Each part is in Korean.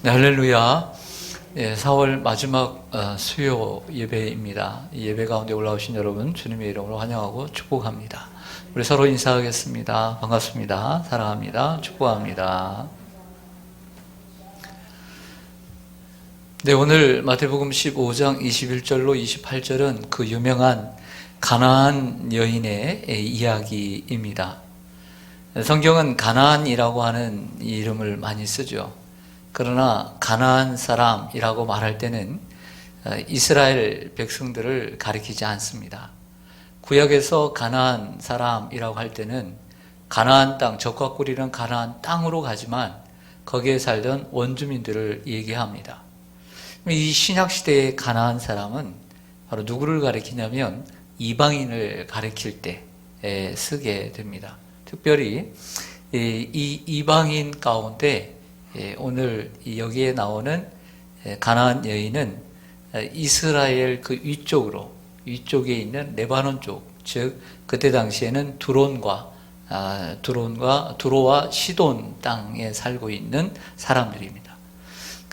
네, 할렐루야. 4월 마지막 수요 예배입니다. 이 예배 가운데 올라오신 여러분 주님의 이름으로 환영하고 축복합니다. 우리 서로 인사하겠습니다. 반갑습니다. 사랑합니다. 축복합니다. 네, 오늘 마태복음 15장 21절로 28절은 그 유명한 가나안 여인의 이야기입니다. 성경은 가나안이라고 하는 이름을 많이 쓰죠. 그러나 가나안 사람이라고 말할 때는 이스라엘 백성들을 가리키지 않습니다. 구약에서 가나안 사람이라고 할 때는 가나안 땅, 적과 꿀이는 가나안 땅으로 가지만 거기에 살던 원주민들을 얘기합니다. 이 신약시대의 가나안 사람은 바로 누구를 가리키냐면 이방인을 가리킬 때 쓰게 됩니다. 특별히 이 이방인 가운데 오늘 여기에 나오는 가나안 여인은 이스라엘 그 위쪽에 있는 레바논 쪽, 즉 그때 당시에는 두로와 시돈 땅에 살고 있는 사람들입니다.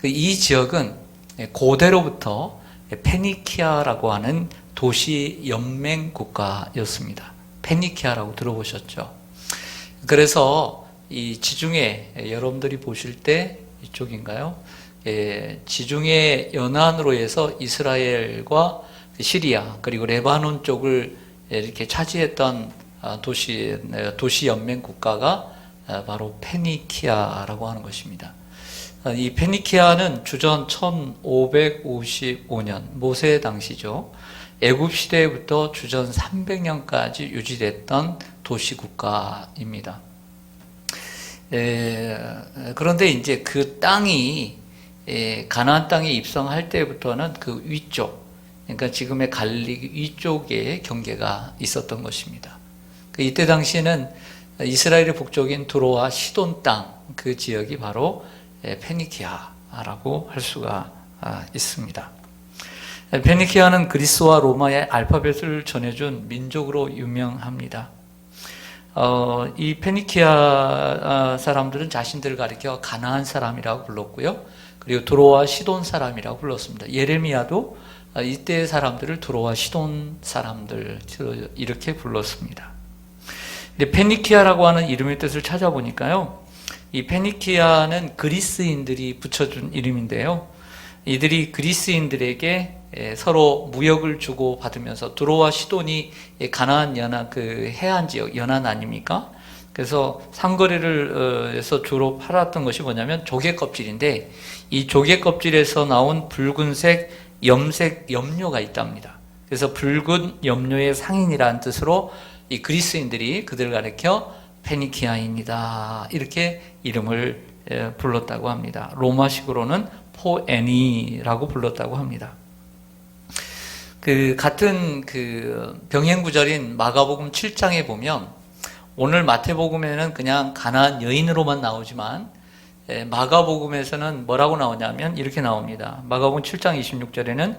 이 지역은 고대로부터 페니키아라고 하는 도시 연맹 국가였습니다. 페니키아라고 들어보셨죠? 그래서 이 지중해, 여러분들이 보실 때 이쪽인가요? 지중해 연안으로 해서 이스라엘과 시리아 그리고 레바논 쪽을 이렇게 차지했던 도시 연맹 국가가 바로 페니키아라고 하는 것입니다. 이 페니키아는 주전 1555년 모세 당시죠. 애굽 시대부터 주전 300년까지 유지됐던 도시 국가입니다. 그런데 이제 그 땅이 가나안 땅에 입성할 때부터는 그 위쪽, 그러니까 지금의 갈릴리 위쪽에 경계가 있었던 것입니다. 이때 당시에는 이스라엘의 북쪽인 두로와 시돈 땅, 그 지역이 바로 페니키아라고 할 수가 있습니다. 페니키아는 그리스와 로마의 알파벳을 전해준 민족으로 유명합니다. 이 페니키아 사람들은 자신들을 가리켜 가나안 사람이라고 불렀고요. 그리고 두로와 시돈 사람이라고 불렀습니다. 예레미야도 이때의 사람들을 두로와 시돈 사람들 이렇게 불렀습니다. 근데 페니키아라고 하는 이름의 뜻을 찾아보니까요. 이 페니키아는 그리스인들이 붙여준 이름인데요. 이들이 그리스인들에게 서로 무역을 주고 받으면서 두로와 시돈이 가나안 연안 그 해안 지역 연안 아닙니까? 그래서 상거래를 해서 주로 팔았던 것이 뭐냐면 조개 껍질인데 이 조개 껍질에서 나온 붉은색 염색 염료가 있답니다. 그래서 붉은 염료의 상인이라는 뜻으로 이 그리스인들이 그들을 가리켜 페니키아인이다 이렇게 이름을 불렀다고 합니다. 로마식으로는 포에니라고 불렀다고 합니다. 같은 병행 구절인 마가복음 7장에 보면 오늘 마태복음에는 그냥 가나안 여인으로만 나오지만 마가복음에서는 뭐라고 나오냐면 이렇게 나옵니다. 마가복음 7장 26절에는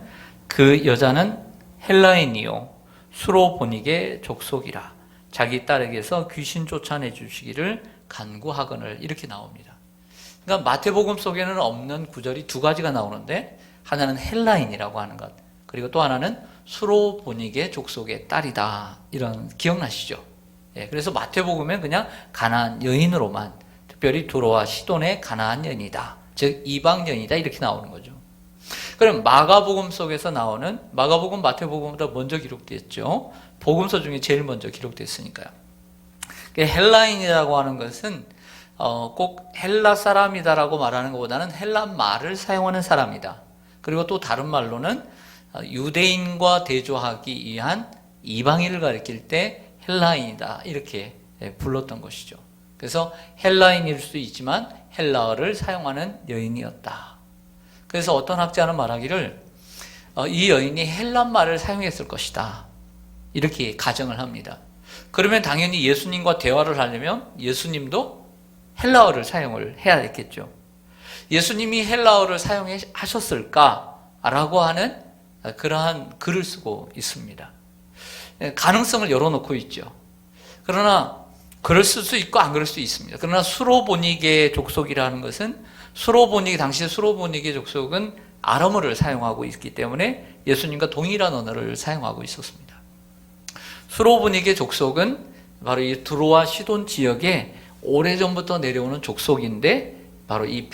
그 여자는 헬라인이요 수로보닉의 족속이라 자기 딸에게서 귀신 쫓아내 주시기를 간구하거늘 이렇게 나옵니다. 그러니까 마태복음 속에는 없는 구절이 두 가지가 나오는데 하나는 헬라인이라고 하는 것, 그리고 또 하나는 수로보닉의 족속의 딸이다. 이런 기억나시죠? 그래서 마태복음은 그냥 가나안 여인으로만, 특별히 두로와 시돈의 가나안 여인이다, 즉 이방 여인이다 이렇게 나오는 거죠. 그럼 마가복음 속에서 나오는, 마가복음 마태복음보다 먼저 기록됐죠. 복음서 중에 제일 먼저 기록됐으니까요. 헬라인이라고 하는 것은 꼭 헬라 사람이다라고 말하는 것보다는 헬라 말을 사용하는 사람이다. 그리고 또 다른 말로는 유대인과 대조하기 위한 이방인을 가리킬 때 헬라인이다 이렇게 불렀던 것이죠. 그래서 헬라인일 수도 있지만 헬라어를 사용하는 여인이었다. 그래서 어떤 학자는 말하기를 이 여인이 헬라 말을 사용했을 것이다 이렇게 가정을 합니다. 그러면 당연히 예수님과 대화를 하려면 예수님도 헬라어를 사용을 해야 했겠죠. 예수님이 헬라어를 사용하셨을까라고 하는 그러한 글을 쓰고 있습니다. 가능성을 열어놓고 있죠. 그러나 그럴 수 있고 안 그럴 수 있습니다. 그러나 수로보닉의 족속이라는 것은 수로보닉, 당시 수로보닉의 족속은 아람어를 사용하고 있기 때문에 예수님과 동일한 언어를 사용하고 있었습니다. 수로보닉의 족속은 바로 이 두로와 시돈 지역에 오래전부터 내려오는 족속인데 바로 이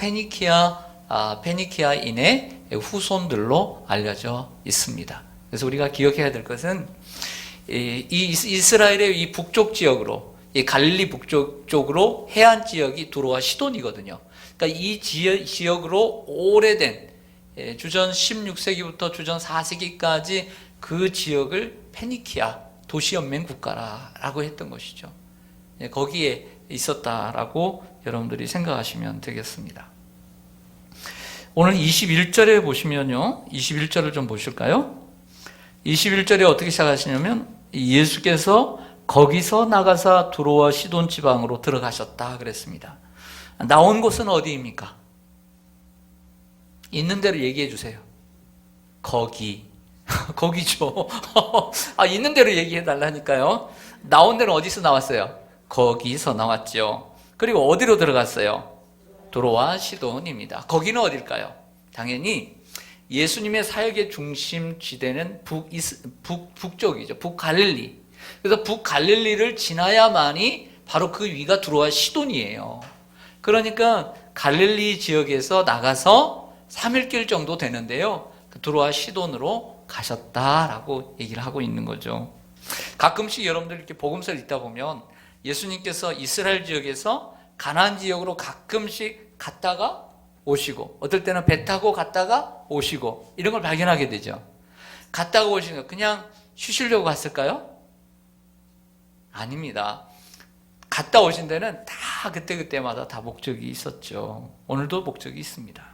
페니키아인의 후손들로 알려져 있습니다. 그래서 우리가 기억해야 될 것은 이 이스라엘의 이 북쪽 지역으로, 이 갈릴리 북쪽 쪽으로 해안 지역이 두로와 시돈이거든요. 그러니까 이 지역으로 오래된 주전 16세기부터 주전 4세기까지 그 지역을 페니키아 도시연맹 국가라고 했던 것이죠. 거기에 있었다라고 여러분들이 생각하시면 되겠습니다. 오늘 21절에 보시면요, 21절을 좀 보실까요? 21절에 어떻게 시작하시냐면 예수께서 거기서 나가사 두로와 시돈 지방으로 들어가셨다 그랬습니다. 나온 곳은 어디입니까? 있는 대로 얘기해 주세요. 거기. 거기죠. 있는 대로 얘기해 달라니까요. 나온 데는 어디서 나왔어요? 거기서 나왔죠. 그리고 어디로 들어갔어요? 두로와 시돈입니다. 거기는 어딜까요? 당연히 예수님의 사역의 중심 지대는 북쪽이죠. 북갈릴리. 그래서 북갈릴리를 지나야만이 바로 그 위가 두로와 시돈이에요. 그러니까 갈릴리 지역에서 나가서 3일길 정도 되는데요. 두로와 시돈으로 가셨다라고 얘기를 하고 있는 거죠. 가끔씩 여러분들 이렇게 복음서를 읽다 보면 예수님께서 이스라엘 지역에서 가나안 지역으로 가끔씩 갔다가 오시고, 어떨 때는 배 타고 갔다가 오시고, 이런 걸 발견하게 되죠. 갔다가 오시는 거 그냥 쉬시려고 갔을까요? 아닙니다. 갔다 오신 데는 다 그때그때마다 다 목적이 있었죠. 오늘도 목적이 있습니다.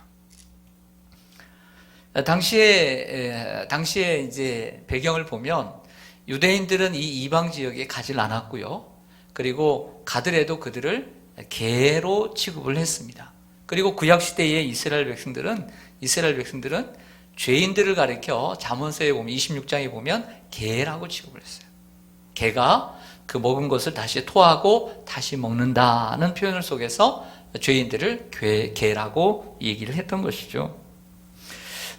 당시에 이제 배경을 보면 유대인들은 이 이방 지역에 가질 않았고요. 그리고 가더라도 그들을 개로 취급을 했습니다. 그리고 구약 시대의 이스라엘 백성들은 죄인들을 가리켜 잠언서에 보면 26장에 보면 개라고 취급을 했어요. 개가 그 먹은 것을 다시 토하고 다시 먹는다는 표현을 속에서 죄인들을 개라고 얘기를 했던 것이죠.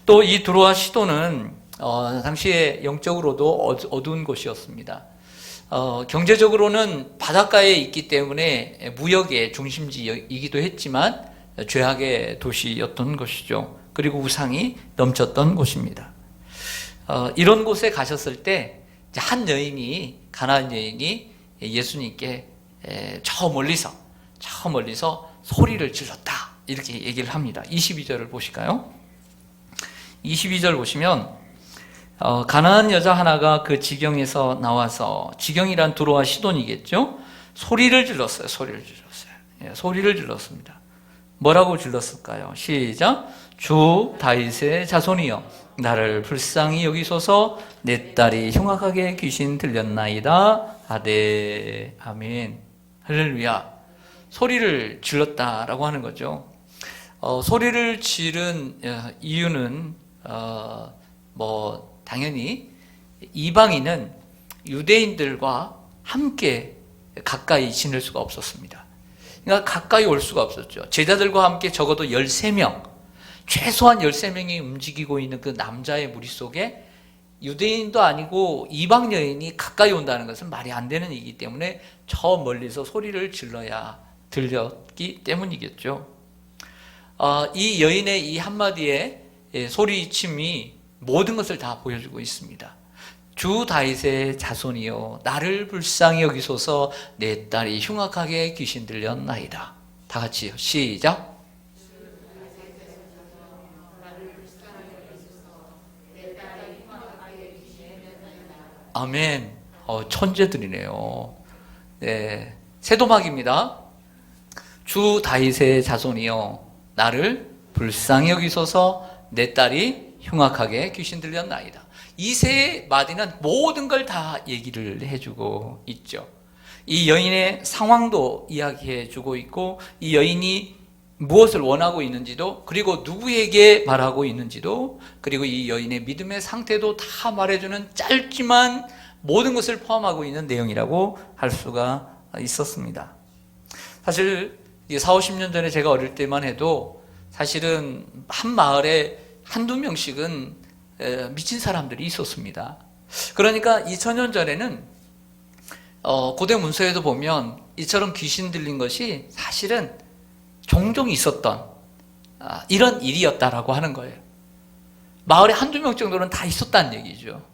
또 이 두로와 시돈은 당시에 영적으로도 어두운 곳이었습니다. 경제적으로는 바닷가에 있기 때문에 무역의 중심지이기도 했지만 죄악의 도시였던 것이죠. 그리고 우상이 넘쳤던 곳입니다. 이런 곳에 가셨을 때 한 여인이, 가나안 여인이 예수님께 저 멀리서 소리를 질렀다, 이렇게 얘기를 합니다. 22절을 보실까요? 22절 보시면 가나안 여자 하나가 그 지경에서 나와서, 지경이란 두로와 시돈이겠죠? 소리를 질렀어요. 소리를 질렀습니다. 뭐라고 질렀을까요? 시작. 주 다윗의 자손이여, 나를 불쌍히 여기소서. 내 딸이 흉악하게 귀신 들렸나이다 하되. 아멘. 할렐루야. 소리를 질렀다라고 하는 거죠. 소리를 지른 이유는 당연히 이방인은 유대인들과 함께 가까이 지낼 수가 없었습니다. 그러니까 가까이 올 수가 없었죠. 제자들과 함께 적어도 13명, 최소한 13명이 움직이고 있는 그 남자의 무리 속에 유대인도 아니고 이방 여인이 가까이 온다는 것은 말이 안 되는 일이기 때문에 저 멀리서 소리를 질러야 들렸기 때문이겠죠. 이 여인의 이 한마디의 소리침이 모든 것을 다 보여주고 있습니다. 주 다윗의 자손이여, 나를 불쌍히 여기소서. 내 딸이 흉악하게 귀신 들렸나이다. 다 같이요. 시작. 아멘. 천재들이네요. 네, 세도막입니다. 주 다윗의 자손이여, 나를 불쌍히 여기소서. 내 딸이 흉악하게 귀신 들렸나이다. 이 세 마디는 모든 걸 다 얘기를 해주고 있죠. 이 여인의 상황도 이야기해주고 있고, 이 여인이 무엇을 원하고 있는지도, 그리고 누구에게 말하고 있는지도, 그리고 이 여인의 믿음의 상태도 다 말해주는 짧지만 모든 것을 포함하고 있는 내용이라고 할 수가 있었습니다. 사실 40, 50년 전에 제가 어릴 때만 해도 사실은 한 마을에 한두 명씩은 미친 사람들이 있었습니다. 그러니까 2000년 전에는 고대 문서에도 보면 이처럼 귀신 들린 것이 사실은 종종 있었던 이런 일이었다라고 하는 거예요. 마을에 한두 명 정도는 다 있었다는 얘기죠.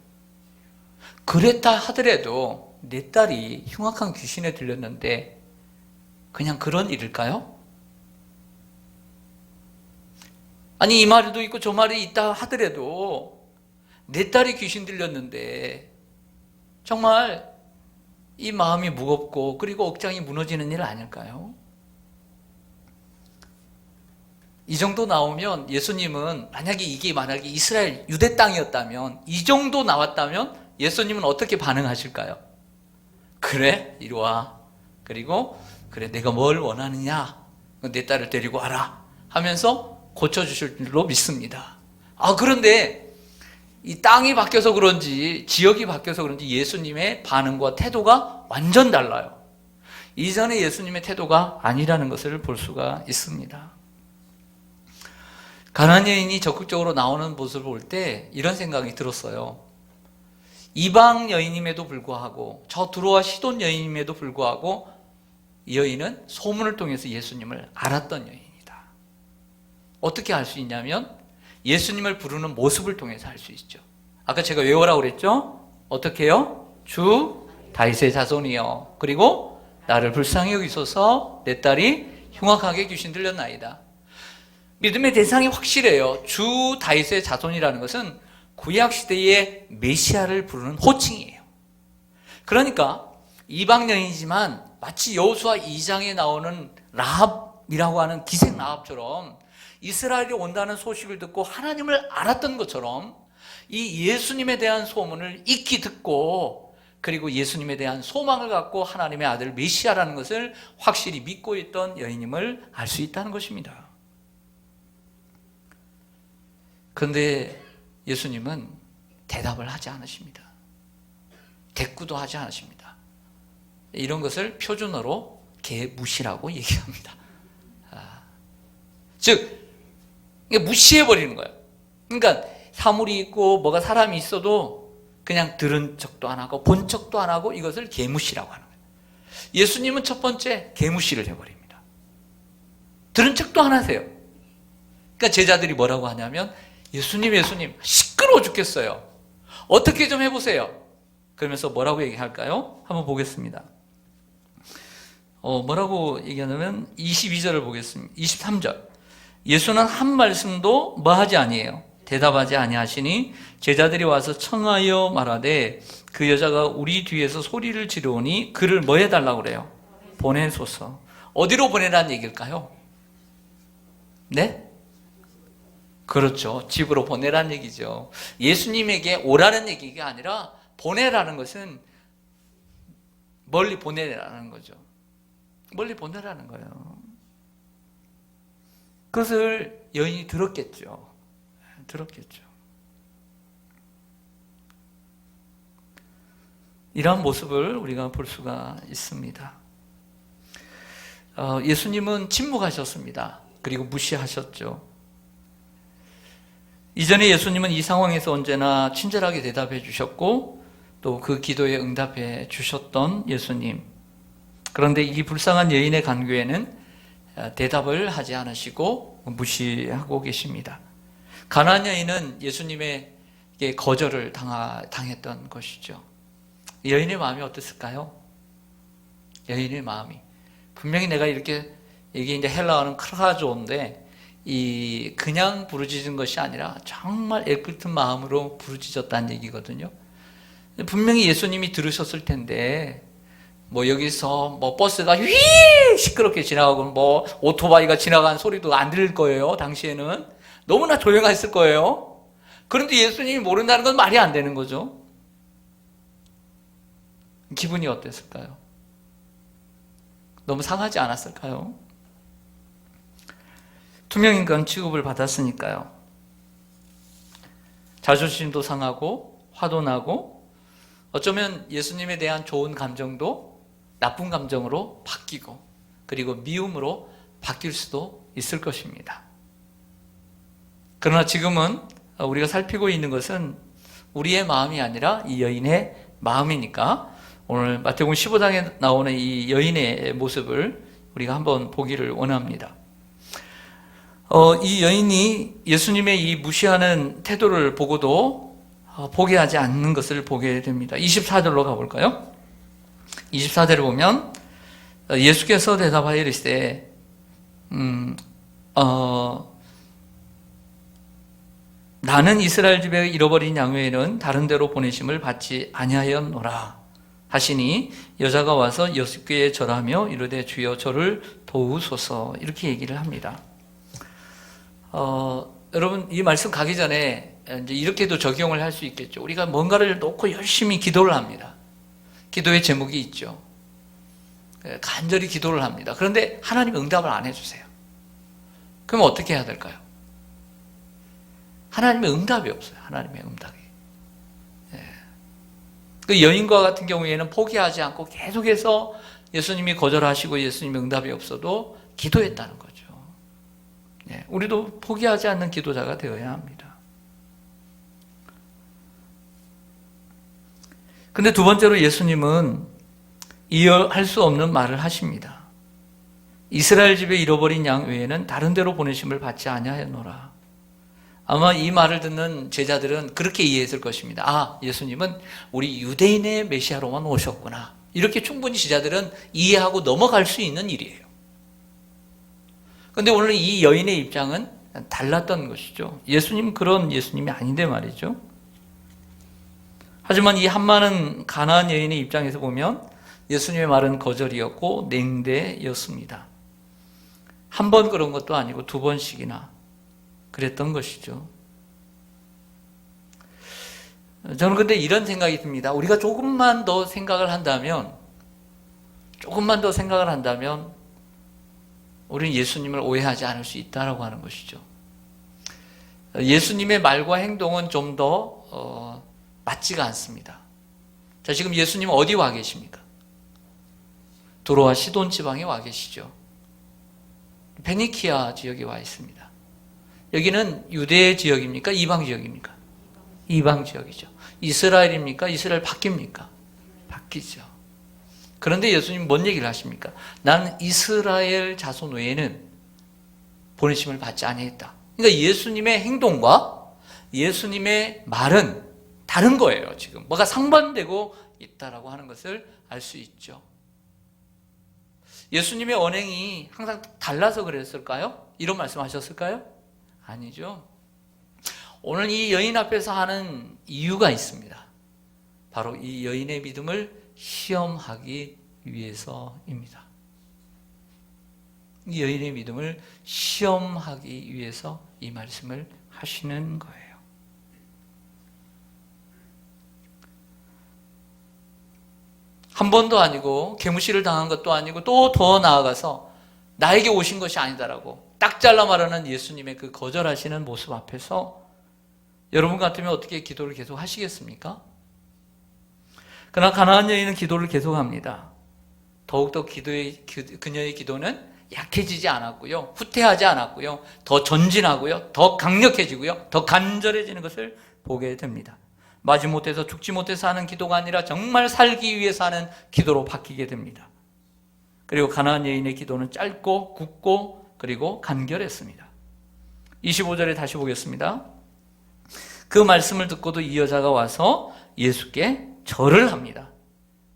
그랬다 하더라도 내 딸이 흉악한 귀신에 들렸는데 그냥 그런 일일까요? 아니, 이 말도 있고 저 말이 있다 하더라도 내 딸이 귀신 들렸는데 정말 이 마음이 무겁고 그리고 억장이 무너지는 일 아닐까요? 이 정도 나오면 예수님은 만약에 이스라엘 유대 땅이었다면, 이 정도 나왔다면 예수님은 어떻게 반응하실까요? 그래, 이리 와. 그리고 그래, 내가 뭘 원하느냐? 내 딸을 데리고 와라 하면서 고쳐주실 줄로 믿습니다. 그런데 이 땅이 바뀌어서 그런지, 지역이 바뀌어서 그런지 예수님의 반응과 태도가 완전 달라요. 이전의 예수님의 태도가 아니라는 것을 볼 수가 있습니다. 가나안 여인이 적극적으로 나오는 모습을 볼 때 이런 생각이 들었어요. 이방 여인임에도 불구하고, 저 두로와 시돈 여인임에도 불구하고 이 여인은 소문을 통해서 예수님을 알았던 여인이다. 어떻게 알 수 있냐면 예수님을 부르는 모습을 통해서 알 수 있죠. 아까 제가 외우라고 그랬죠? 어떻게 해요? 주 다윗의 자손이여, 그리고 나를 불쌍히 여기소서, 내 딸이 흉악하게 귀신 들렸나이다. 믿음의 대상이 확실해요. 주 다윗의 자손이라는 것은 구약시대의 메시아를 부르는 호칭이에요. 그러니까 이방 여인이지만 마치 여호수아 2장에 나오는 라합이라고 하는 기생 라합처럼 이스라엘이 온다는 소식을 듣고 하나님을 알았던 것처럼 이 예수님에 대한 소문을 익히 듣고, 그리고 예수님에 대한 소망을 갖고 하나님의 아들 메시아라는 것을 확실히 믿고 있던 여인임을 알 수 있다는 것입니다. 그런데 예수님은 대답을 하지 않으십니다. 대꾸도 하지 않으십니다. 이런 것을 표준어로 개무시라고 얘기합니다. 즉 무시해버리는 거예요. 그러니까 사물이 있고 뭐가 사람이 있어도 그냥 들은 척도 안 하고 본 척도 안 하고 이것을 개무시라고 하는 거예요. 예수님은 첫 번째 개무시를 해버립니다. 들은 척도 안 하세요. 그러니까 제자들이 뭐라고 하냐면 예수님 시끄러워 죽겠어요. 어떻게 좀 해보세요. 그러면서 뭐라고 얘기할까요? 한번 보겠습니다. 뭐라고 얘기하냐면 22절을 보겠습니다. 23절. 예수는 한 말씀도 뭐하지 아니에요. 대답하지 아니하시니 제자들이 와서 청하여 말하되 그 여자가 우리 뒤에서 소리를 지르오니 그를 뭐 해달라고 그래요? 보내소서. 어디로 보내라는 얘기일까요? 네? 그렇죠. 집으로 보내라는 얘기죠. 예수님에게 오라는 얘기가 아니라 보내라는 것은 멀리 보내라는 거죠. 멀리 보내라는 거예요. 그것을 여인이 들었겠죠. 이러한 모습을 우리가 볼 수가 있습니다. 예수님은 침묵하셨습니다. 그리고 무시하셨죠. 이전에 예수님은 이 상황에서 언제나 친절하게 대답해 주셨고 또 그 기도에 응답해 주셨던 예수님. 그런데 이 불쌍한 여인의 간구에는 대답을 하지 않으시고 무시하고 계십니다. 가나안 여인은 예수님에게 거절을 당했던 것이죠. 여인의 마음이 어땠을까요? 여인의 마음이 분명히 내가 이렇게, 이게 이제 헬라어는 크라조인데 이 그냥 부르짖은 것이 아니라 정말 애끓은 마음으로 부르짖었다는 얘기거든요. 분명히 예수님이 들으셨을 텐데 뭐 여기서 뭐 버스가 휘 시끄럽게 지나가고 뭐 오토바이가 지나간 소리도 안 들릴 거예요. 당시에는 너무나 조용했을 거예요. 그런데 예수님이 모른다는 건 말이 안 되는 거죠. 기분이 어땠을까요? 너무 상하지 않았을까요? 투명인간 취급을 받았으니까요. 자존심도 상하고 화도 나고 어쩌면 예수님에 대한 좋은 감정도 나쁜 감정으로 바뀌고 그리고 미움으로 바뀔 수도 있을 것입니다. 그러나 지금은 우리가 살피고 있는 것은 우리의 마음이 아니라 이 여인의 마음이니까 오늘 마태복음 15장에 나오는 이 여인의 모습을 우리가 한번 보기를 원합니다. 이 여인이 예수님의 이 무시하는 태도를 보고도 포기하지 않는 것을 보게 됩니다. 24절로 가볼까요? 24절을 보면 예수께서 대답하여 이르시되 나는 이스라엘 집에 잃어버린 양 외에는 다른 데로 보내심을 받지 아니하였노라 하시니 여자가 와서 6개에 절하며 이르되 주여 저를 도우소서 이렇게 얘기를 합니다. 여러분 이 말씀 가기 전에 이제 이렇게도 적용을 할 수 있겠죠. 우리가 뭔가를 놓고 열심히 기도를 합니다. 기도의 제목이 있죠. 간절히 기도를 합니다. 그런데 하나님이 응답을 안 해주세요. 그럼 어떻게 해야 될까요? 하나님의 응답이 없어요. 하나님의 응답이. 그 여인과 같은 경우에는 포기하지 않고 계속해서 예수님이 거절하시고 예수님의 응답이 없어도 기도했다는 거죠. 우리도 포기하지 않는 기도자가 되어야 합니다. 근데 두 번째로 예수님은 이해할 수 없는 말을 하십니다. 이스라엘 집에 잃어버린 양 외에는 다른 데로 보내심을 받지 아니하였노라. 아마 이 말을 듣는 제자들은 그렇게 이해했을 것입니다. 아, 예수님은 우리 유대인의 메시아로만 오셨구나. 이렇게 충분히 제자들은 이해하고 넘어갈 수 있는 일이에요. 그런데 오늘 이 여인의 입장은 달랐던 것이죠. 예수님 그런 예수님이 아닌데 말이죠. 하지만 이 한많은 가나안 여인의 입장에서 보면 예수님의 말은 거절이었고 냉대였습니다. 한 번 그런 것도 아니고 두 번씩이나 그랬던 것이죠. 저는 근데 이런 생각이 듭니다. 우리가 조금만 더 생각을 한다면 우리는 예수님을 오해하지 않을 수 있다라고 하는 것이죠. 예수님의 말과 행동은 좀 더 맞지가 않습니다. 자, 지금 예수님은 어디 와 계십니까? 두로와 시돈 지방에 와 계시죠. 페니키아 지역에 와 있습니다. 여기는 유대 지역입니까? 이방 지역입니까? 이방 지역이죠. 이스라엘입니까? 이스라엘 바뀝니까? 바뀌죠. 그런데 예수님 뭔 얘기를 하십니까? 나는 이스라엘 자손 외에는 보내심을 받지 아니했다. 그러니까 예수님의 행동과 예수님의 말은 다른 거예요. 지금 뭐가 상반되고 있다라고 하는 것을 알 수 있죠. 예수님의 언행이 항상 달라서 그랬을까요? 이런 말씀하셨을까요? 아니죠. 오늘 이 여인 앞에서 하는 이유가 있습니다. 바로 이 여인의 믿음을 시험하기 위해서입니다. 이 여인의 믿음을 시험하기 위해서 이 말씀을 하시는 거예요. 한 번도 아니고 개무시를 당한 것도 아니고 또 더 나아가서 나에게 오신 것이 아니다라고 딱 잘라 말하는 예수님의 그 거절하시는 모습 앞에서 여러분 같으면 어떻게 기도를 계속 하시겠습니까? 그러나 가나안 여인은 기도를 계속합니다. 더욱더 그녀의 기도는 약해지지 않았고요. 후퇴하지 않았고요. 더 전진하고요. 더 강력해지고요. 더 간절해지는 것을 보게 됩니다. 마지못해서 죽지 못해서 하는 기도가 아니라 정말 살기 위해서 하는 기도로 바뀌게 됩니다. 그리고 가나안 여인의 기도는 짧고 굳고 그리고 간결했습니다. 25절에 다시 보겠습니다. 그 말씀을 듣고도 이 여자가 와서 예수께 절을 합니다.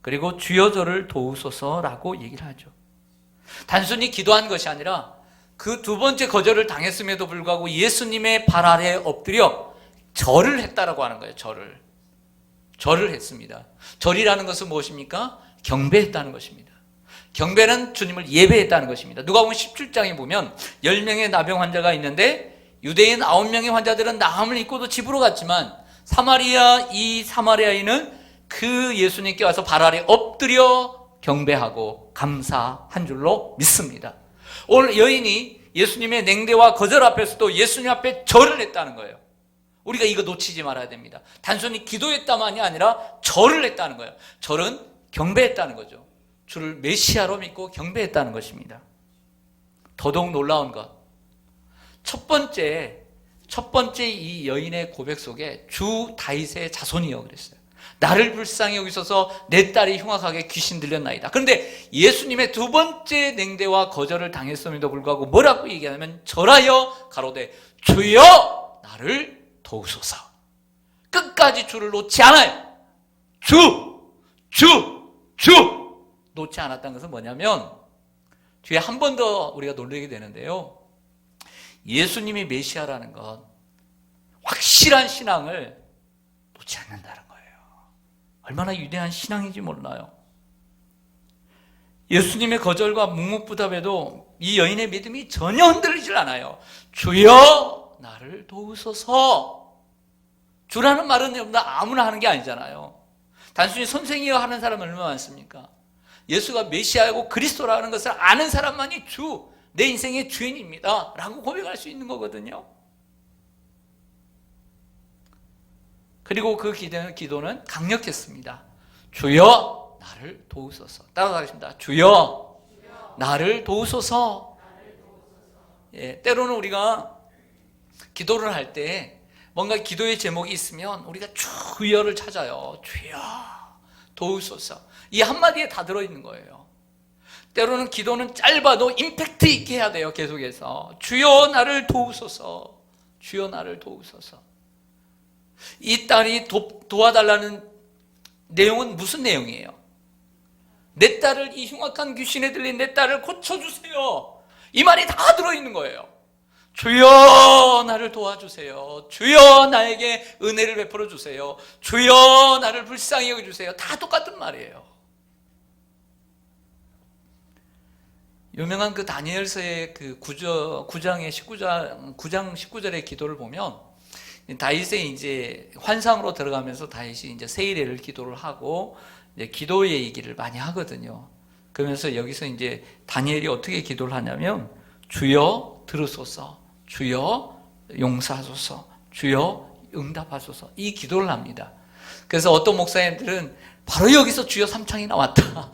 그리고 주여 저를 도우소서라고 얘기를 하죠. 단순히 기도한 것이 아니라 그 두 번째 거절을 당했음에도 불구하고 예수님의 발 아래에 엎드려 절을 했다라고 하는 거예요. 절을 했습니다. 절이라는 것은 무엇입니까? 경배했다는 것입니다. 경배는 주님을 예배했다는 것입니다. 누가복음 17장에 보면 10명의 나병 환자가 있는데 유대인 9명의 환자들은 나음을 입고도 집으로 갔지만 이 사마리아인은 그 예수님께 와서 발 아래 엎드려 경배하고 감사한 줄로 믿습니다. 오늘 여인이 예수님의 냉대와 거절 앞에서도 예수님 앞에 절을 했다는 거예요. 우리가 이거 놓치지 말아야 됩니다. 단순히 기도했다만이 아니라 절을 했다는 거예요. 절은 경배했다는 거죠. 주를 메시아로 믿고 경배했다는 것입니다. 더더욱 놀라운 것. 첫 번째 첫 번째 이 여인의 고백 속에 주 다윗의 자손이요 그랬어요. 나를 불쌍히 여기소서 내 딸이 흉악하게 귀신 들렸나이다. 그런데 예수님의 두 번째 냉대와 거절을 당했음에도 불구하고 뭐라고 얘기하냐면 절하여 가로되 주여 나를 도우소서. 끝까지 주를 놓지 않아요. 주 놓지 않았다는 것은 뭐냐면 뒤에 한 번 더 우리가 놀라게 되는데요. 예수님이 메시아라는 건 확실한 신앙을 놓지 않는다는 거예요. 얼마나 위대한 신앙인지 몰라요. 예수님의 거절과 묵묵부답에도 이 여인의 믿음이 전혀 흔들리질 않아요. 주여 나를 도우소서. 주라는 말은 아무나 하는 게 아니잖아요. 단순히 선생이여 하는 사람은 얼마나 많습니까? 예수가 메시아이고 그리스도라는 것을 아는 사람만이 내 인생의 주인입니다 라고 고백할 수 있는 거거든요. 그리고 그 기도는 강력했습니다. 주여 나를 도우소서. 따라가겠습니다. 주여 나를 도우소서. 예, 때로는 우리가 기도를 할 때 뭔가 기도의 제목이 있으면 우리가 주여를 찾아요. 주여 도우소서. 이 한마디에 다 들어있는 거예요. 때로는 기도는 짧아도 임팩트 있게 해야 돼요. 계속해서 주여 나를 도우소서. 주여 나를 도우소서. 이 딸이 도와달라는 내용은 무슨 내용이에요? 내 딸을, 이 흉악한 귀신에 들린 내 딸을 고쳐주세요. 이 말이 다 들어있는 거예요. 주여 나를 도와주세요. 주여 나에게 은혜를 베풀어 주세요. 주여 나를 불쌍히 여겨주세요. 다 똑같은 말이에요. 유명한 그 다니엘서의 그 9장 19절의 기도를 보면 다윗의 이제 환상으로 들어가면서 다윗이 이제 세일에를 기도를 하고 이제 기도의 얘기를 많이 하거든요. 그러면서 여기서 이제 다니엘이 어떻게 기도를 하냐면 주여 들으소서, 주여 용서하소서, 주여 응답하소서 이 기도를 합니다. 그래서 어떤 목사님들은 바로 여기서 주여 3창이 나왔다.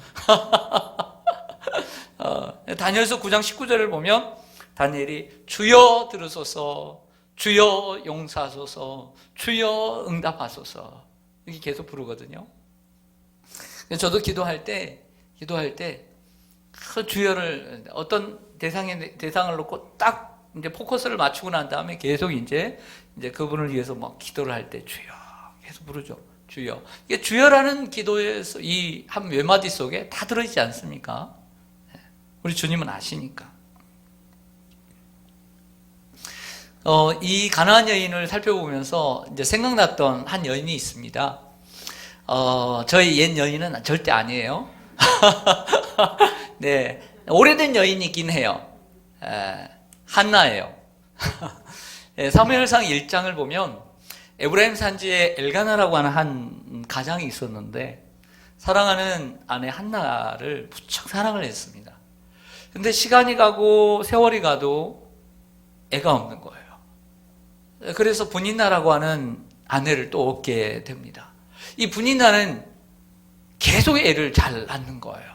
다니엘서 9장 19절을 보면 다니엘이 주여 들으소서, 주여 용서하소서, 주여 응답하소서 이렇게 계속 부르거든요. 저도 기도할 때 그 주여를 어떤 대상을 놓고 딱 이제 포커스를 맞추고 난 다음에 계속 이제 그분을 위해서 막 기도를 할 때 주여 계속 부르죠. 주여. 이게 주여라는 기도에서 이 한 외마디 속에 다 들어있지 않습니까? 우리 주님은 아시니까. 이 가나안 여인을 살펴보면서 이제 생각났던 한 여인이 있습니다. 저희 옛 여인은 절대 아니에요. 네, 오래된 여인이긴 해요. 한나예요. 사무엘상 1장을 보면 에브라임 산지에 엘가나라고 하는 한 가장이 있었는데 사랑하는 아내 한나를 무척 사랑을 했습니다. 근데 시간이 가고 세월이 가도 애가 없는 거예요. 그래서 분인나라고 하는 아내를 또 얻게 됩니다. 이 분인나는 계속 애를 잘 낳는 거예요.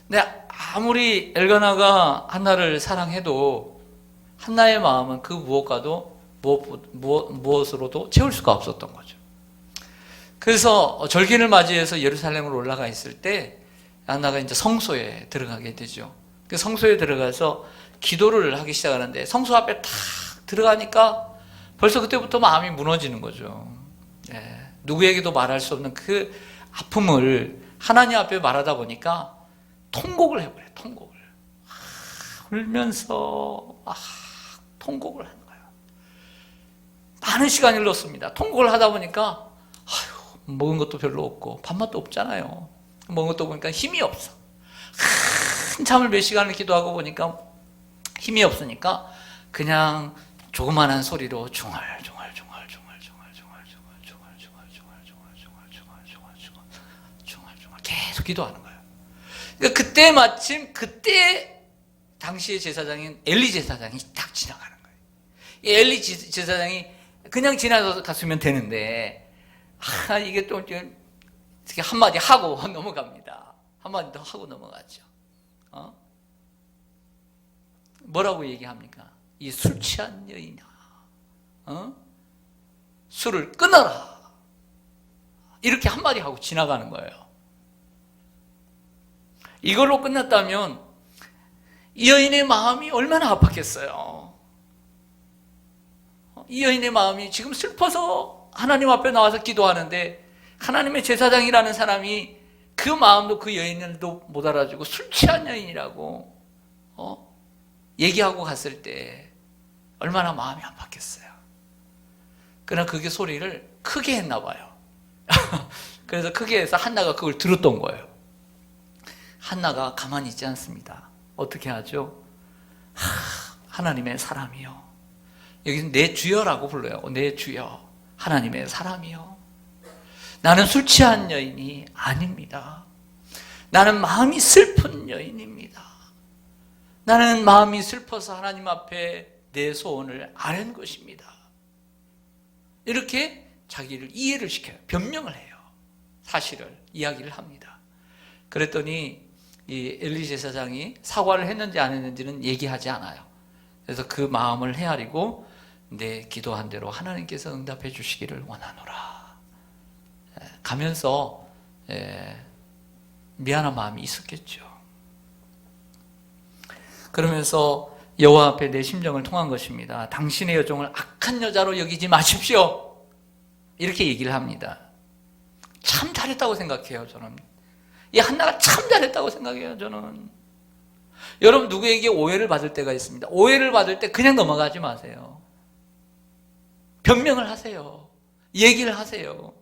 근데 아무리 엘가나가 한나를 사랑해도 한나의 마음은 그 무엇으로도 채울 수가 없었던 거죠. 그래서 절기를 맞이해서 예루살렘으로 올라가 있을 때 한나가 이제 성소에 들어가게 되죠. 그 성소에 들어가서 기도를 하기 시작하는데 성소 앞에 탁 들어가니까 벌써 그때부터 마음이 무너지는 거죠. 누구에게도 말할 수 없는 그 아픔을 하나님 앞에 말하다 보니까 통곡을 해버려요. 통곡을 울면서 통곡을 하는 거예요. 많은 시간이 흘렀습니다. 통곡을 하다 보니까 먹은 것도 별로 없고 밥맛도 없잖아요. 먹은 것도 보니까 힘이 없어. 한참을 몇 시간을 기도하고 보니까 힘이 없으니까 그냥 조그만한 소리로 계속 기도하는 거예요. 그러니까 그때 마침 당시의 제사장인 엘리 제사장이 딱 지나가는 거예요. 이 엘리 제사장이 그냥 지나갔으면 되는데 이게 또 한마디 하고 넘어갑니다. 한마디 더 하고 넘어가죠. 뭐라고 얘기합니까? 이 술 취한 여인아, 술을 끊어라. 이렇게 한마디 하고 지나가는 거예요. 이걸로 끝났다면 이 여인의 마음이 얼마나 아팠겠어요. 이 여인의 마음이 지금 슬퍼서 하나님 앞에 나와서 기도하는데 하나님의 제사장이라는 사람이 그 마음도 그 여인을도 못 알아주고 술 취한 여인이라고 얘기하고 갔을 때 얼마나 마음이 아팠겠어요. 그러나 그게 소리를 크게 했나 봐요. 그래서 크게 해서 한나가 그걸 들었던 거예요. 한나가 가만히 있지 않습니다. 어떻게 하죠? 하나님의 사람이요. 여기는 내 주여라고 불러요. 내 주여, 하나님의 사람이요. 나는 술 취한 여인이 아닙니다. 나는 마음이 슬픈 여인입니다. 나는 마음이 슬퍼서 하나님 앞에 내 소원을 아는 것입니다. 이렇게 자기를 이해를 시켜요. 변명을 해요. 사실을 이야기를 합니다. 그랬더니 이 엘리 제사장이 사과를 했는지 안 했는지는 얘기하지 않아요. 그래서 그 마음을 헤아리고 내 기도한 대로 하나님께서 응답해 주시기를 원하노라. 가면서 미안한 마음이 있었겠죠. 그러면서 여호와 앞에 내 심정을 통한 것입니다. 당신의 여종을 악한 여자로 여기지 마십시오. 이렇게 얘기를 합니다. 참 잘했다고 생각해요, 저는. 이 한나가 참 잘했다고 생각해요, 저는. 여러분, 누구에게 오해를 받을 때가 있습니다. 오해를 받을 때 그냥 넘어가지 마세요. 변명을 하세요. 얘기를 하세요.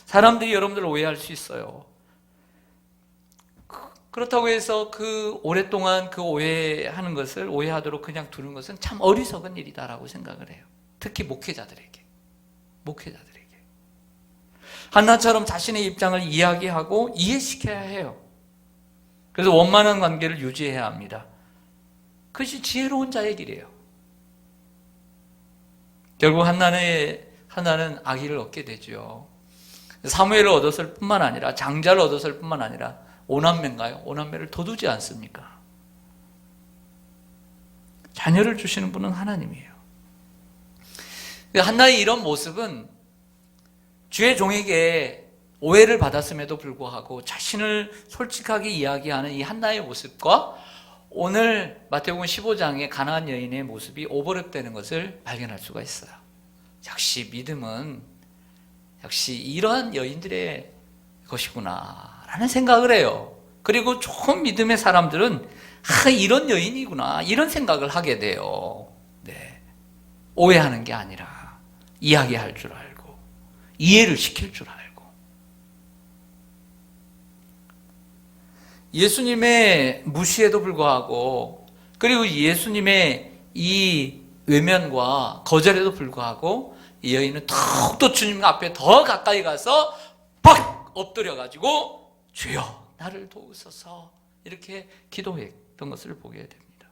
사람들이 여러분들을 오해할 수 있어요. 그렇다고 해서 그 오랫동안 그 오해하는 것을 오해하도록 그냥 두는 것은 참 어리석은 일이다라고 생각을 해요. 특히 목회자들에게. 한나처럼 자신의 입장을 이야기하고 이해시켜야 해요. 그래서 원만한 관계를 유지해야 합니다. 그것이 지혜로운 자의 길이에요. 결국 한나는 아기를 얻게 되죠. 사무엘을 얻었을 뿐만 아니라 장자를 얻었을 뿐만 아니라 오남매인가요? 오남매를 더 두지 않습니까? 자녀를 주시는 분은 하나님이에요. 한나의 이런 모습은 주의 종에게 오해를 받았음에도 불구하고 자신을 솔직하게 이야기하는 이 한나의 모습과 오늘 마태복음 15장의 가나안 여인의 모습이 오버랩되는 것을 발견할 수가 있어요. 역시 믿음은 역시 이러한 여인들의 것이구나 라는 생각을 해요. 그리고 좋은 믿음의 사람들은 이런 여인이구나 이런 생각을 하게 돼요. 네. 오해하는 게 아니라 이야기할 줄 알고 이해를 시킬 줄 알고 예수님의 무시에도 불구하고 그리고 예수님의 이 외면과 거절에도 불구하고 이 여인은 더욱더 주님 앞에 더 가까이 가서 팍 엎드려가지고 주여 나를 도우소서 이렇게 기도했던 것을 보게 됩니다.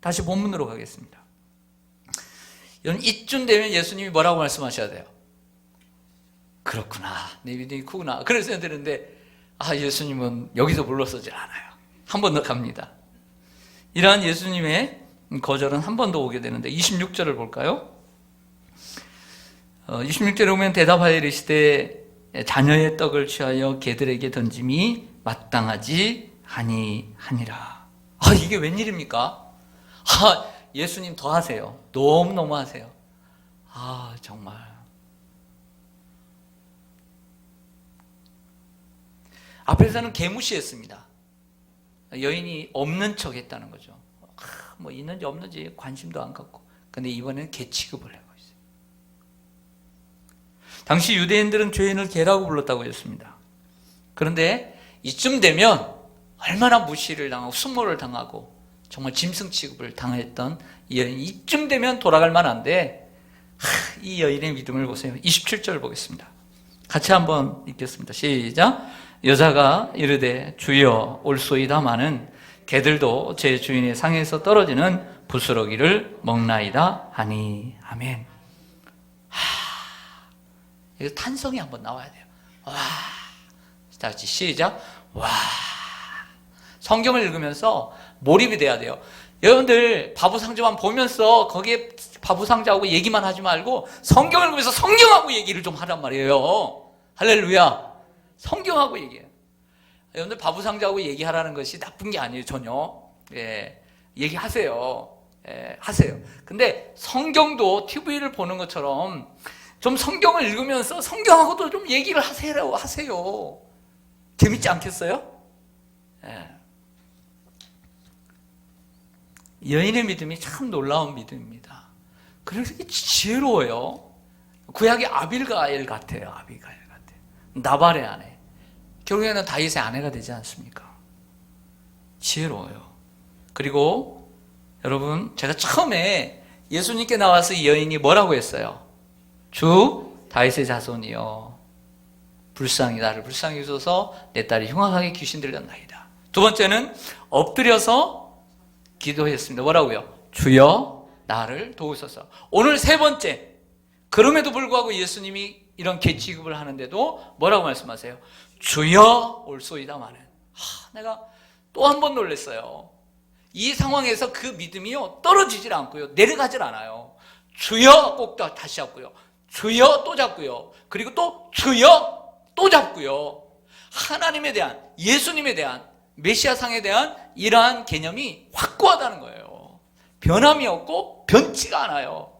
다시 본문으로 가겠습니다. 여러분 이쯤 되면 예수님이 뭐라고 말씀하셔야 돼요? 그렇구나 내 믿음이 크구나 그래서 되는데 예수님은 여기서 물러서질 않아요. 한 번 더 갑니다. 이러한 예수님의 거절은 한 번 더 오게 되는데 26절을 볼까요? 26절에 보면 대답하여 이르시되 자녀의 떡을 취하여 개들에게 던짐이 마땅하지 아니하니라. 이게 웬일입니까? 예수님 더 하세요. 너무너무 하세요. 정말 앞에서는 개무시했습니다. 여인이 없는 척 했다는 거죠. 뭐 있는지 없는지 관심도 안 갖고. 근데 이번에는 개 취급을 하고 있어요. 당시 유대인들은 죄인을 개라고 불렀다고 했습니다. 그런데 이쯤 되면 얼마나 무시를 당하고 숙모를 당하고 정말 짐승 취급을 당했던 이 여인 이쯤 되면 돌아갈 만한데 이 여인의 믿음을 보세요. 27절 보겠습니다. 같이 한번 읽겠습니다. 시작. 여자가 이르되 주여 올소이다마는 개들도 제 주인의 상에서 떨어지는 부스러기를 먹나이다 하니 아멘. 이거 탄성이 한번 나와야 돼요. 와. 다시 시작. 와. 성경을 읽으면서 몰입이 돼야 돼요. 여러분들 바보상자만 보면서 거기에 바보상자하고 얘기만 하지 말고 성경을 보면서 성경하고 얘기를 좀 하란 말이에요. 할렐루야. 성경하고 얘기해요. 여러분들 바보상자하고 얘기하라는 것이 나쁜 게 아니에요. 전혀. 예, 얘기하세요. 예, 하세요. 근데 성경도 TV를 보는 것처럼 좀 성경을 읽으면서 성경하고도 좀 얘기를 하세요. 재밌지 않겠어요? 예. 여인의 믿음이 참 놀라운 믿음입니다. 그래서 지혜로워요. 구약의 아비가일 같아요. 나발의 아내. 결국에는 다윗의 아내가 되지 않습니까? 지혜로워요. 그리고 여러분, 제가 처음에 예수님께 나와서 이 여인이 뭐라고 했어요? 주 다윗의 자손이여, 나를 불쌍히 여기소서. 내 딸이 흉악하게 귀신 들렸나이다. 두 번째는 엎드려서 기도했습니다. 뭐라고요? 주여 나를 도우소서. 오늘 세 번째, 그럼에도 불구하고 예수님이 이런 계취급을 하는데도 뭐라고 말씀하세요? 주여 올소이다마는. 내가 또 한 번 놀랐어요. 이 상황에서 그 믿음이요 떨어지질 않고요, 내려가질 않아요. 주여 꼭 다시 잡고요, 주여 또 잡고요, 그리고 또 주여 또 잡고요. 하나님에 대한, 예수님에 대한, 메시아상에 대한 이러한 개념이 확고하다는 거예요. 변함이 없고 변치가 않아요.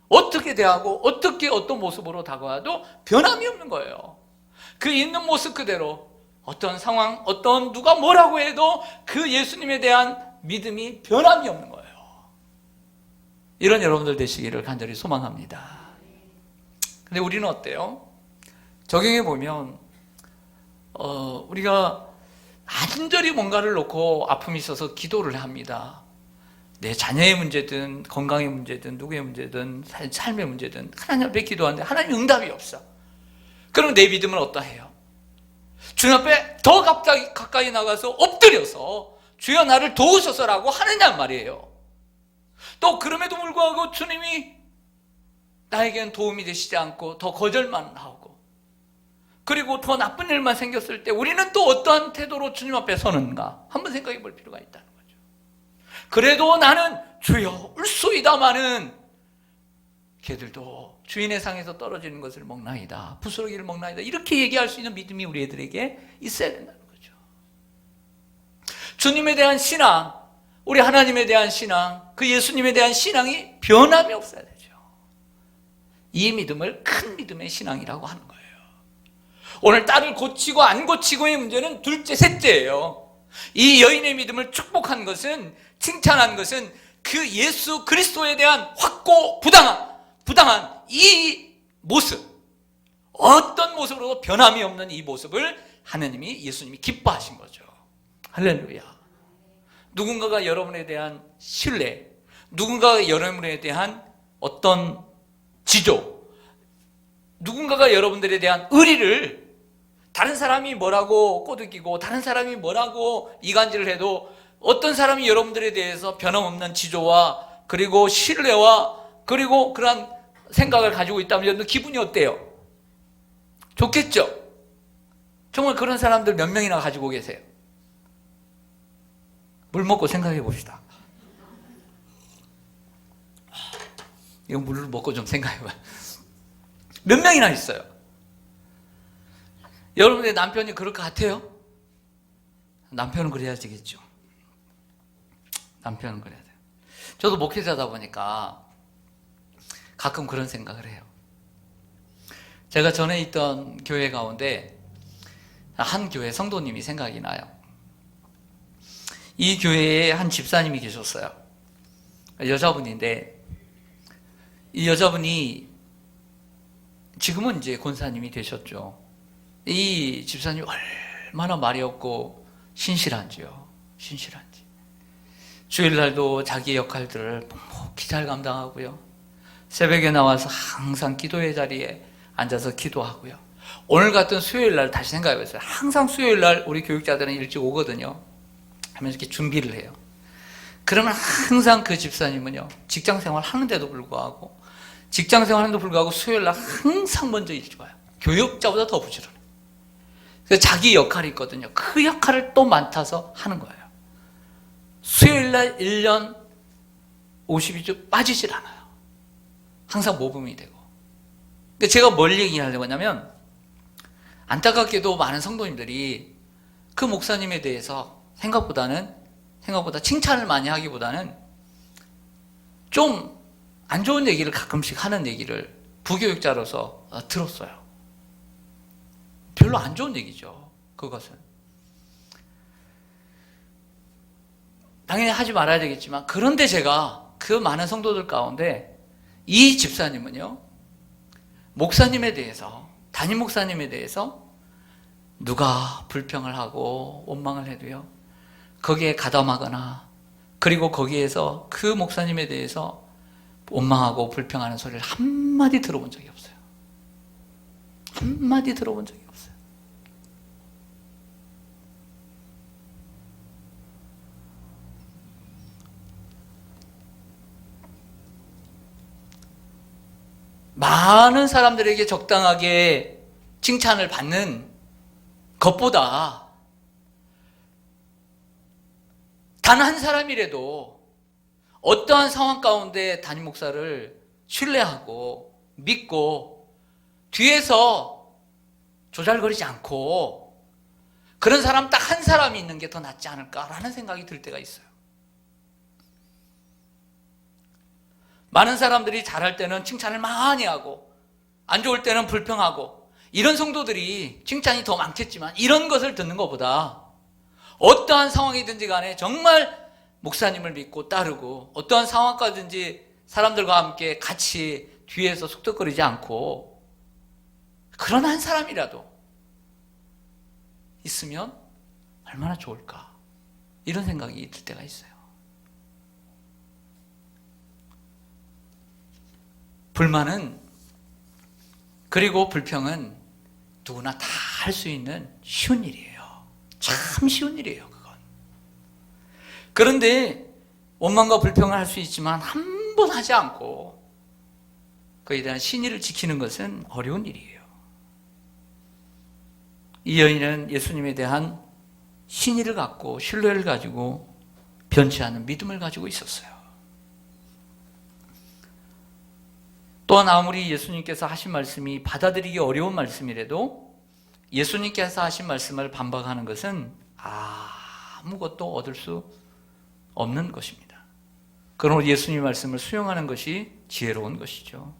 어떻게 대하고 어떻게 어떤 모습으로 다가와도 변함이 없는 거예요. 그 있는 모습 그대로, 어떤 상황, 어떤 누가 뭐라고 해도 그 예수님에 대한 믿음이 변함이 없는 거예요. 이런 여러분들 되시기를 간절히 소망합니다. 근데 우리는 어때요? 적용해 보면 우리가 간절히 뭔가를 놓고 아픔이 있어서 기도를 합니다. 내 자녀의 문제든 건강의 문제든 누구의 문제든 삶의 문제든 하나님 앞에 기도하는데 하나님 응답이 없어. 그럼 내 믿음은 어떠해요? 주님 앞에 더 가까이 나가서 엎드려서 주여 나를 도우소서라고 하느냐 말이에요. 또 그럼에도 불구하고 주님이 나에겐 도움이 되시지 않고 더 거절만 하고, 그리고 더 나쁜 일만 생겼을 때 우리는 또 어떠한 태도로 주님 앞에 서는가 한번 생각해 볼 필요가 있다는 거죠. 그래도 나는 주여 울소이다마는 개들도 주인의 상에서 떨어지는 것을 먹나이다, 부스러기를 먹나이다, 이렇게 얘기할 수 있는 믿음이 우리 애들에게 있어야 된다는 거죠. 주님에 대한 신앙, 우리 하나님에 대한 신앙, 그 예수님에 대한 신앙이 변함이 없어야 되죠. 이 믿음을 큰 믿음의 신앙이라고 하는 거예요. 오늘 딸을 고치고 안 고치고의 문제는 둘째, 셋째예요. 이 여인의 믿음을 축복한 것은, 칭찬한 것은 그 예수 그리스도에 대한 확고 부당한 이 모습, 어떤 모습으로도 변함이 없는 이 모습을 하나님이, 예수님이 기뻐하신 거죠. 할렐루야. 누군가가 여러분에 대한 신뢰, 누군가가 여러분에 대한 어떤 지조, 누군가가 여러분들에 대한 의리를, 다른 사람이 뭐라고 꼬드기고 다른 사람이 뭐라고 이간질을 해도 어떤 사람이 여러분들에 대해서 변함없는 지조와 그리고 신뢰와 그리고 그런 생각을 가지고 있다면 여러분 기분이 어때요? 좋겠죠? 정말 그런 사람들 몇 명이나 가지고 계세요? 물 먹고 생각해 봅시다. 이거 물을 먹고 좀 생각해 봐요. 몇 명이나 있어요? 여러분의 남편이 그럴 것 같아요? 남편은 그래야 되겠죠. 남편은 그래야 돼요. 저도 목회자다 보니까 가끔 그런 생각을 해요. 제가 전에 있던 교회 가운데 한 교회 성도님이 생각이 나요. 이 교회에 한 집사님이 계셨어요. 여자분인데 이 여자분이 지금은 이제 권사님이 되셨죠. 이 집사님이 얼마나 말이 없고 신실한지요. 신실한지. 주일날도 자기 역할들을 묵묵히 잘 감당하고요. 새벽에 나와서 항상 기도의 자리에 앉아서 기도하고요. 오늘 같은 수요일날 다시 생각해보세요. 항상 수요일날 우리 교육자들은 일찍 오거든요. 하면서 이렇게 준비를 해요. 그러면 항상 그 집사님은요, 직장생활 하는데도 불구하고, 직장생활 하는데도 불구하고 수요일날 항상 먼저 일찍 와요. 교육자보다 더 부지런해요. 그래서 자기 역할이 있거든요. 그 역할을 또 맡아서 하는 거예요. 수요일날 1년 50이 좀 빠지질 않아요. 항상 모범이 되고. 그러니까 제가 뭘 얘기하려고 하냐면, 안타깝게도 많은 성도님들이 그 목사님에 대해서 생각보다 칭찬을 많이 하기보다는 좀 안 좋은 얘기를 가끔씩 하는 얘기를 부교육자로서 들었어요. 별로 안 좋은 얘기죠. 그것은. 당연히 하지 말아야 되겠지만, 그런데 제가 그 많은 성도들 가운데 이 집사님은요, 목사님에 대해서, 담임 목사님에 대해서 누가 불평을 하고 원망을 해도요, 거기에 가담하거나, 그리고 거기에서 그 목사님에 대해서 원망하고 불평하는 소리를 한마디 들어본 적이 없어요. 한마디 들어본 적이 없어요. 많은 사람들에게 적당하게 칭찬을 받는 것보다 단 한 사람이라도 어떠한 상황 가운데 담임 목사를 신뢰하고 믿고 뒤에서 조잘거리지 않고 그런 사람 딱 한 사람이 있는 게 더 낫지 않을까라는 생각이 들 때가 있어요. 많은 사람들이 잘할 때는 칭찬을 많이 하고 안 좋을 때는 불평하고, 이런 성도들이 칭찬이 더 많겠지만 이런 것을 듣는 것보다 어떠한 상황이든지 간에 정말 목사님을 믿고 따르고 어떠한 상황까지든지 사람들과 함께 같이 뒤에서 속닥거리지 않고 그런 한 사람이라도 있으면 얼마나 좋을까, 이런 생각이 들 때가 있어요. 불만은, 그리고 불평은 누구나 다 할 수 있는 쉬운 일이에요. 참 쉬운 일이에요, 그건. 그런데 원망과 불평을 할 수 있지만 한 번 하지 않고 그에 대한 신의를 지키는 것은 어려운 일이에요. 이 여인은 예수님에 대한 신의를 갖고 신뢰를 가지고 변치 않는 믿음을 가지고 있었어요. 또한 아무리 예수님께서 하신 말씀이 받아들이기 어려운 말씀이라도 예수님께서 하신 말씀을 반박하는 것은 아무것도 얻을 수 없는 것입니다. 그러므로 예수님의 말씀을 수용하는 것이 지혜로운 것이죠.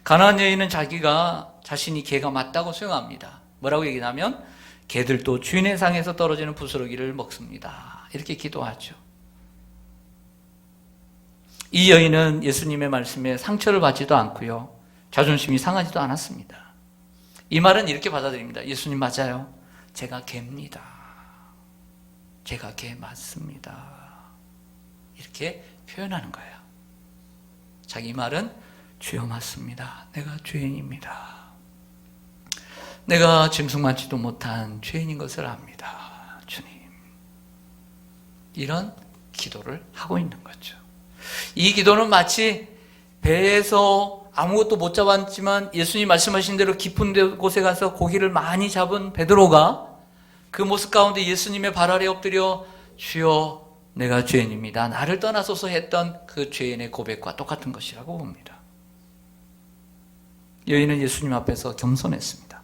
가나안 여인은 자신이 개가 맞다고 수용합니다. 뭐라고 얘기하냐면, 개들도 주인의 상에서 떨어지는 부스러기를 먹습니다, 이렇게 기도하죠. 이 여인은 예수님의 말씀에 상처를 받지도 않고요, 자존심이 상하지도 않았습니다. 이 말은 이렇게 받아들입니다. 예수님 맞아요. 제가 개입니다. 제가 개 맞습니다. 이렇게 표현하는 거예요. 자기 말은 주여 맞습니다. 내가 죄인입니다. 내가 짐승 맞지도 못한 죄인인 것을 압니다, 주님. 이런 기도를 하고 있는 거죠. 이 기도는 마치 배에서 아무것도 못 잡았지만 예수님 말씀하신 대로 깊은 곳에 가서 고기를 많이 잡은 베드로가 그 모습 가운데 예수님의 발 아래 엎드려 주여 내가 죄인입니다, 나를 떠나소서 했던 그 죄인의 고백과 똑같은 것이라고 봅니다. 여인은 예수님 앞에서 겸손했습니다.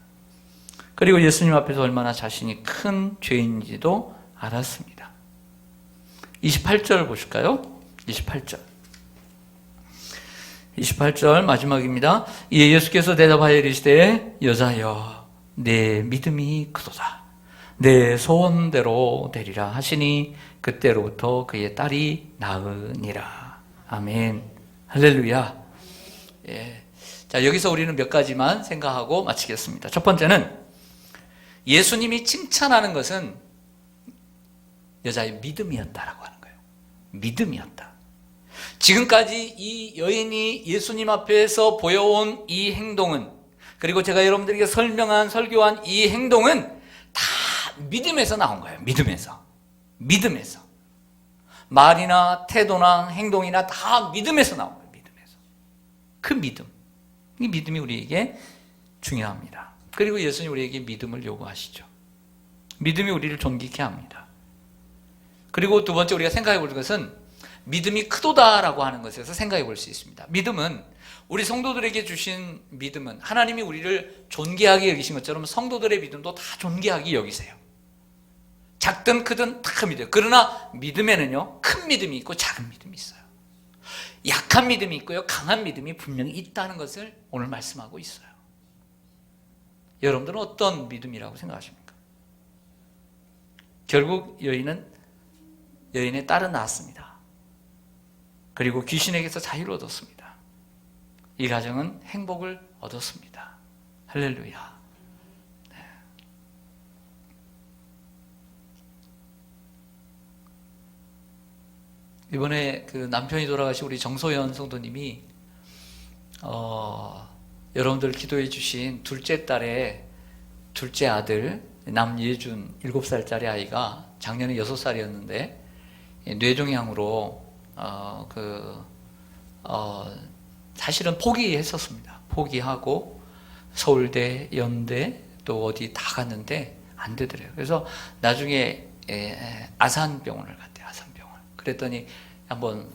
그리고 예수님 앞에서 얼마나 자신이 큰 죄인인지도 알았습니다. 28절 보실까요? 28절 마지막입니다. 이에 예수께서 대답하여 이르시되 여자여 내 믿음이 크도다, 내 소원대로 되리라 하시니 그때로부터 그의 딸이 나으니라. 아멘. 할렐루야. 예. 자, 여기서 우리는 몇 가지만 생각하고 마치겠습니다. 첫 번째는 예수님이 칭찬하는 것은 여자의 믿음이었다라고 하는 거예요. 믿음이었다. 지금까지 이 여인이 예수님 앞에서 보여온 이 행동은, 그리고 제가 여러분들에게 설교한 이 행동은 다 믿음에서 나온 거예요. 믿음에서. 말이나 태도나 행동이나 다 믿음에서 나온 거예요. 믿음에서. 그 믿음. 이 믿음이 우리에게 중요합니다. 그리고 예수님 우리에게 믿음을 요구하시죠. 믿음이 우리를 존귀케 합니다. 그리고 두 번째 우리가 생각해 볼 것은 믿음이 크도다라고 하는 것에서 생각해 볼 수 있습니다. 믿음은, 우리 성도들에게 주신 믿음은 하나님이 우리를 존귀하게 여기신 것처럼 성도들의 믿음도 다 존귀하게 여기세요. 작든 크든 다 믿어요. 그러나 믿음에는요, 큰 믿음이 있고 작은 믿음이 있어요. 약한 믿음이 있고요, 강한 믿음이 분명히 있다는 것을 오늘 말씀하고 있어요. 여러분들은 어떤 믿음이라고 생각하십니까? 결국 여인의 딸은 낳았습니다. 그리고 귀신에게서 자유를 얻었습니다. 이 가정은 행복을 얻었습니다. 할렐루야. 네. 이번에 그 남편이 돌아가신 우리 정소연 성도님이 여러분들 기도해 주신 둘째 딸의 둘째 아들 남예준 7살짜리 아이가 작년에 6살이었는데 뇌종양으로 사실은 포기했었습니다. 포기하고 서울대, 연대 또 어디 다 갔는데 안 되더래요. 그래서 나중에 아산병원을 갔대요. 아산병원. 그랬더니 한번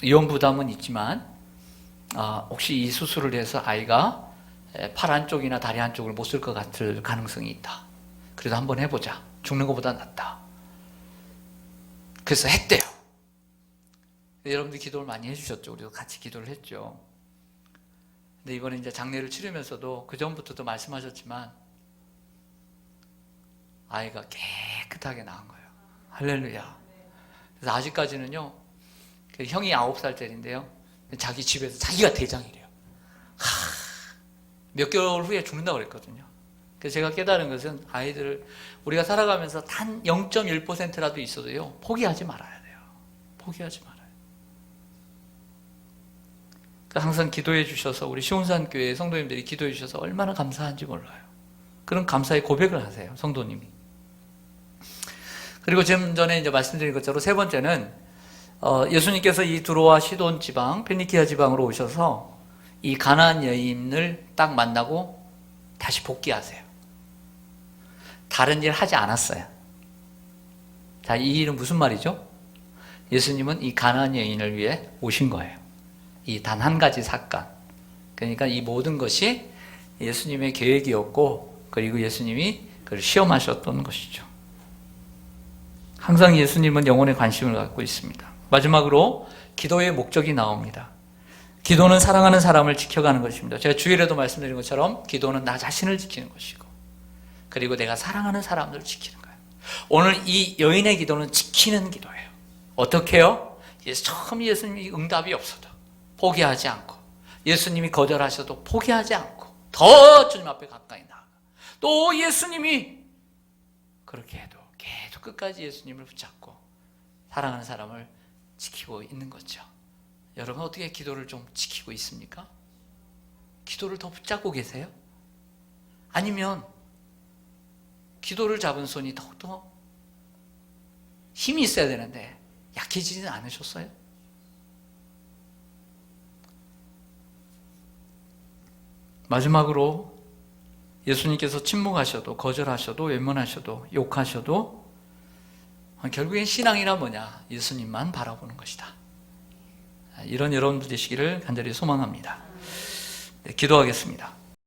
위험 부담은 있지만 혹시 이 수술을 해서 아이가 팔 한쪽이나 다리 한쪽을 못 쓸 것 같을 가능성이 있다. 그래도 한번 해보자. 죽는 것보다 낫다. 그래서 했대요. 여러분들 기도를 많이 해주셨죠. 우리도 같이 기도를 했죠. 근데 이번에 이제 장례를 치르면서도 그 전부터도 말씀하셨지만 아이가 깨끗하게 나은 거예요. 할렐루야. 그래서 아직까지는요, 그 형이 9살짜리인데요, 자기 집에서 자기가 대장이래요. 몇 개월 후에 죽는다고 그랬거든요. 그래서 제가 깨달은 것은 아이들을 우리가 살아가면서 단 0.1%라도 있어도요, 포기하지 말아야 돼요. 포기하지 말아요. 항상 기도해 주셔서, 우리 시온산교회 성도님들이 기도해 주셔서 얼마나 감사한지 몰라요. 그런 감사의 고백을 하세요, 성도님이. 그리고 좀 전에 이제 말씀드린 것처럼 세 번째는 예수님께서 이 두로와 시돈 지방, 페니키아 지방으로 오셔서 이 가나안 여인을 딱 만나고 다시 복귀하세요. 다른 일 하지 않았어요. 자, 이 일은 무슨 말이죠? 예수님은 이 가나안 여인을 위해 오신 거예요. 이 단 한 가지 사건. 그러니까 이 모든 것이 예수님의 계획이었고, 그리고 예수님이 그걸 시험하셨던 것이죠. 항상 예수님은 영혼에 관심을 갖고 있습니다. 마지막으로 기도의 목적이 나옵니다. 기도는 사랑하는 사람을 지켜가는 것입니다. 제가 주일에도 말씀드린 것처럼 기도는 나 자신을 지키는 것이고, 그리고 내가 사랑하는 사람들을 지키는 거예요. 오늘 이 여인의 기도는 지키는 기도예요. 어떻게 해요? 처음 예수님이 응답이 없어도 포기하지 않고, 예수님이 거절하셔도 포기하지 않고 더 주님 앞에 가까이 나아가, 또 예수님이 그렇게 해도 계속 끝까지 예수님을 붙잡고 사랑하는 사람을 지키고 있는 거죠. 여러분 어떻게 기도를 좀 지키고 있습니까? 기도를 더 붙잡고 계세요? 아니면 기도를 잡은 손이 더욱더 힘이 있어야 되는데 약해지지는 않으셨어요? 마지막으로 예수님께서 침묵하셔도, 거절하셔도, 외면하셔도, 욕하셔도 결국엔 신앙이란 뭐냐? 예수님만 바라보는 것이다. 이런 여러분들 되시기를 간절히 소망합니다. 네, 기도하겠습니다.